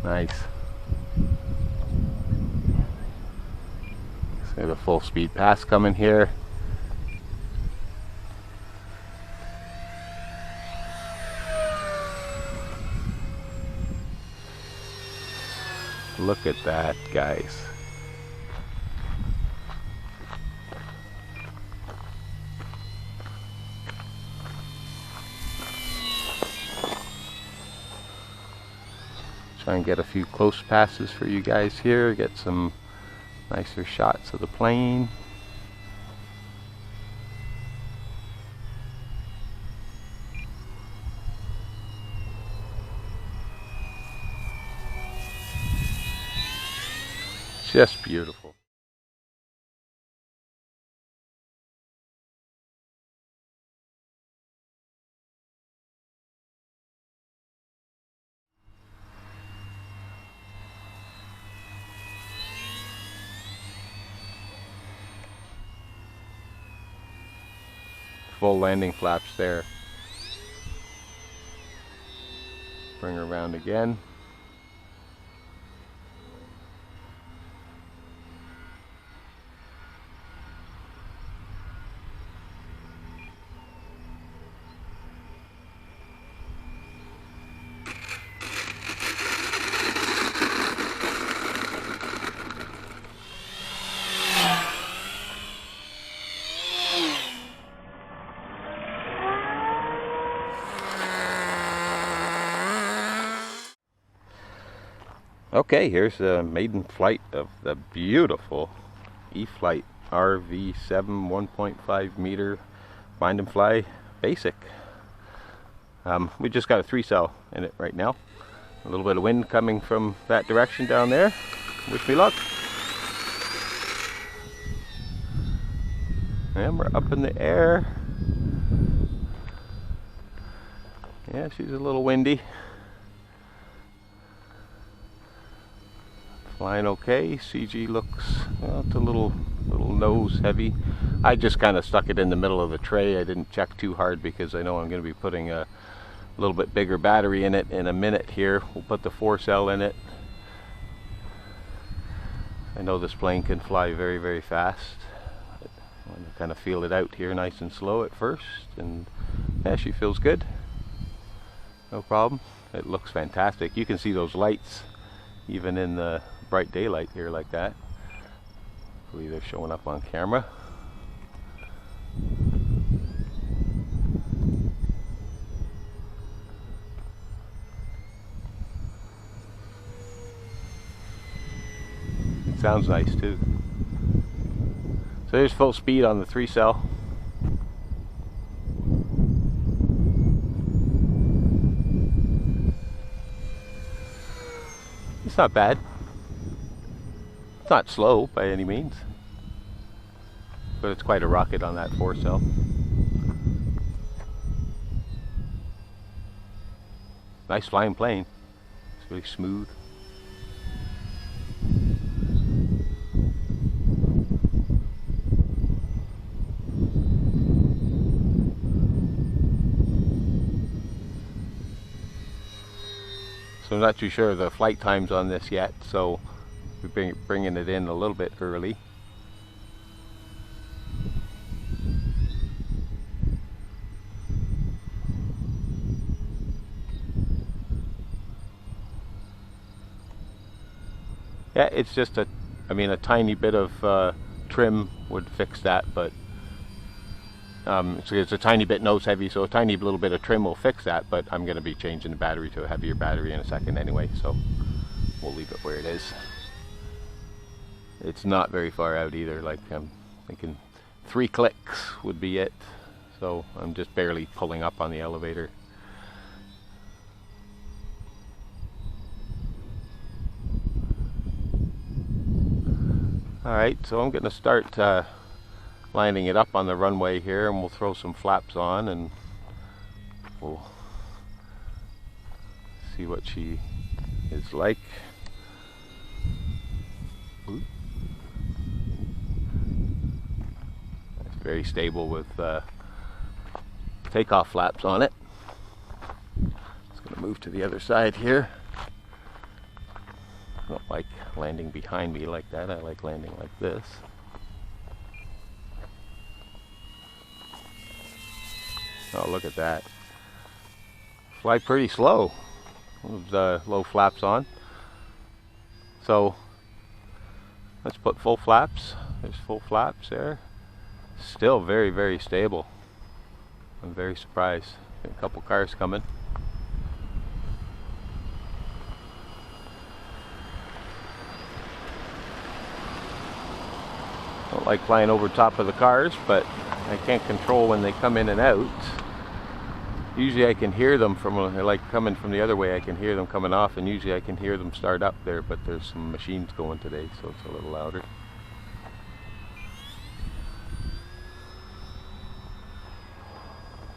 Nice. So we have a full speed pass coming here. Look at that, guys. Try and get a few close passes for you guys here, get some nicer shots of the plane. Just beautiful. Full landing flaps there. Bring her around again. Okay, here's a maiden flight of the beautiful E-Flite RV-7 1.5 meter find and fly basic. We just got a 3-cell in it right now. A little bit of wind coming from that direction down there. Wish me luck. And we're up in the air. Yeah, she's a little windy. Flying okay. CG looks, well, it's a little nose heavy. I just kind of stuck it in the middle of the tray. I didn't check too hard because I know I'm going to be putting a little bit bigger battery in it in a minute here. We'll put the 4-cell in it. I know this plane can fly very, very fast. I want to kind of feel it out here nice and slow at first, and yeah, she feels good. No problem. It looks fantastic. You can see those lights even in the bright daylight here like that. Hopefully they're showing up on camera. It sounds nice too. So there's full speed on the 3-cell. It's not bad. It's not slow by any means, but it's quite a rocket on that 4-cell. Nice flying plane. It's really smooth. So I'm not too sure of the flight times on this yet, so we're bringing it in a little bit early. Yeah, it's just a tiny bit of trim would fix that, but so it's a tiny bit nose heavy, so a tiny little bit of trim will fix that, but I'm going to be changing the battery to a heavier battery in a second anyway, so we'll leave it where it is. It's not very far out either, like I'm thinking 3 clicks would be it, so I'm just barely pulling up on the elevator. Alright, so I'm going to start lining it up on the runway here, and we'll throw some flaps on and we'll see what she is like. Ooh. It's very stable with takeoff flaps on it. Just going to move to the other side here. I don't like landing behind me like that. I like landing like this. Oh, look at that. Fly pretty slow with low flaps on. So let's put full flaps. There's full flaps there. Still very, very stable. I'm very surprised. A couple cars coming. Don't like flying over top of the cars, but I can't control when they come in and out. Usually I can hear them from, like coming from the other way, I can hear them coming off, and usually I can hear them start up there, but there's some machines going today, so it's a little louder.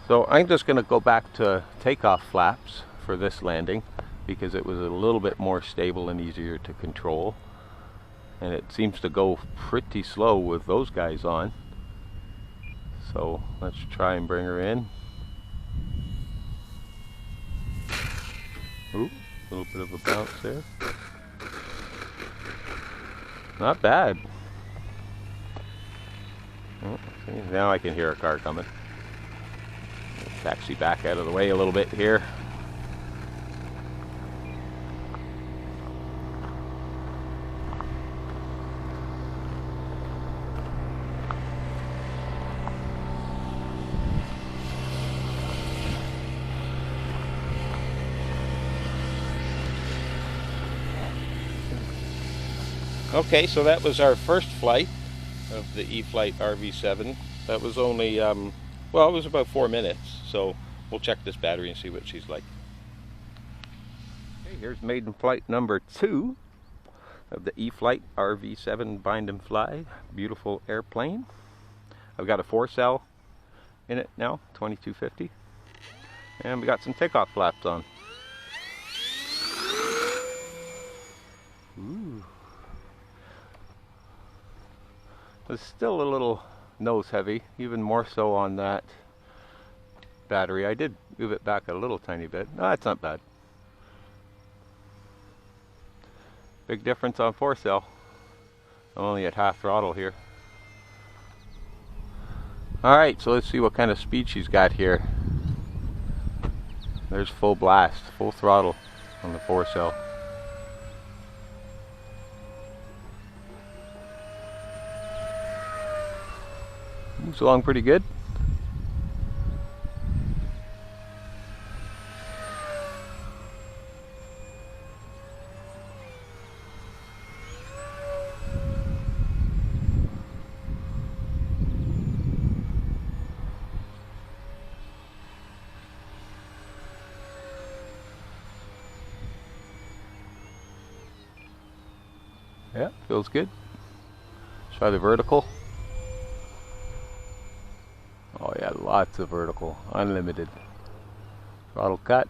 So I'm just going to go back to takeoff flaps for this landing because it was a little bit more stable and easier to control. And it seems to go pretty slow with those guys on. So let's try and bring her in. Ooh, a little bit of a bounce there. Not bad. Oh, see, now I can hear a car coming. Taxi back out of the way a little bit here. Okay, so that was our first flight of the E-Flite RV-7. That was only, well, it was about 4 minutes, so we'll check this battery and see what she's like. Okay, here's maiden flight number 2 of the E-Flite RV-7 Bind and Fly. Beautiful airplane. I've got a 4-cell in it now, 2250. And we got some takeoff flaps on. Ooh. It's still a little nose heavy, even more so on that battery. I did move it back a little tiny bit. No, it's not bad. Big difference on 4-cell. I'm only at half throttle here. Alright, so let's see what kind of speed she's got here. There's full blast, full throttle on the 4-cell. Moves along pretty good. Yeah, feels good. Let's try the vertical. Oh yeah, lots of vertical, unlimited. Throttle cut,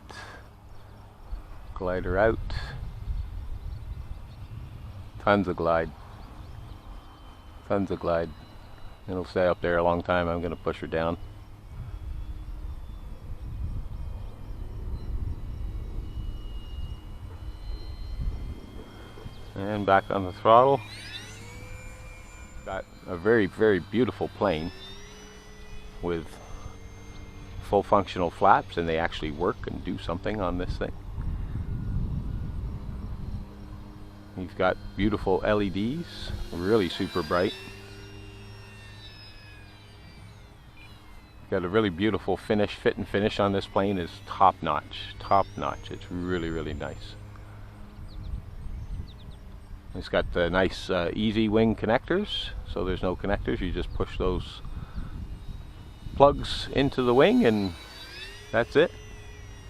glider out, tons of glide, tons of glide. It'll stay up there a long time. I'm going to push her down. And back on the throttle. Got a very, very beautiful plane with full functional flaps, and they actually work and do something on this thing. You've got beautiful LEDs, really super bright. Got a really beautiful finish, fit and finish on this plane is top notch, top notch. It's really, really nice. It's got the nice easy wing connectors, so there's no connectors. You just push those plugs into the wing and that's it.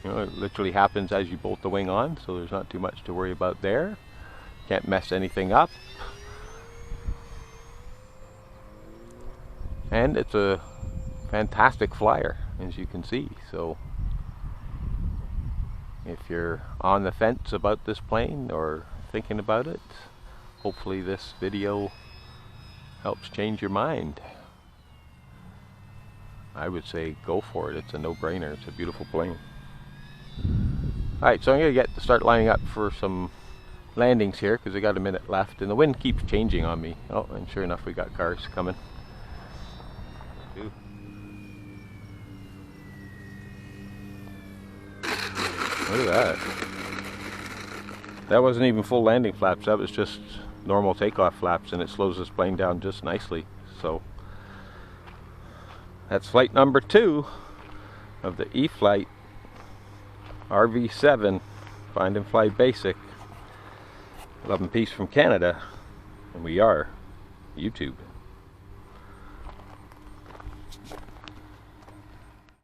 You know, it literally happens as you bolt the wing on, so there's not too much to worry about there. Can't mess anything up. And it's a fantastic flyer, as you can see. So if you're on the fence about this plane or thinking about it, hopefully this video helps change your mind. I would say go for it. It's a no-brainer. It's a beautiful plane. Alright, so I'm going to start lining up for some landings here because we got a minute left, and the wind keeps changing on me. Oh, and sure enough, we got cars coming. Look at that. That wasn't even full landing flaps, that was just normal takeoff flaps, and it slows this plane down just nicely. So that's flight number 2 of the E-Flite RV-7 Find and Fly Basic. Love and peace from Canada, and we are YouTube.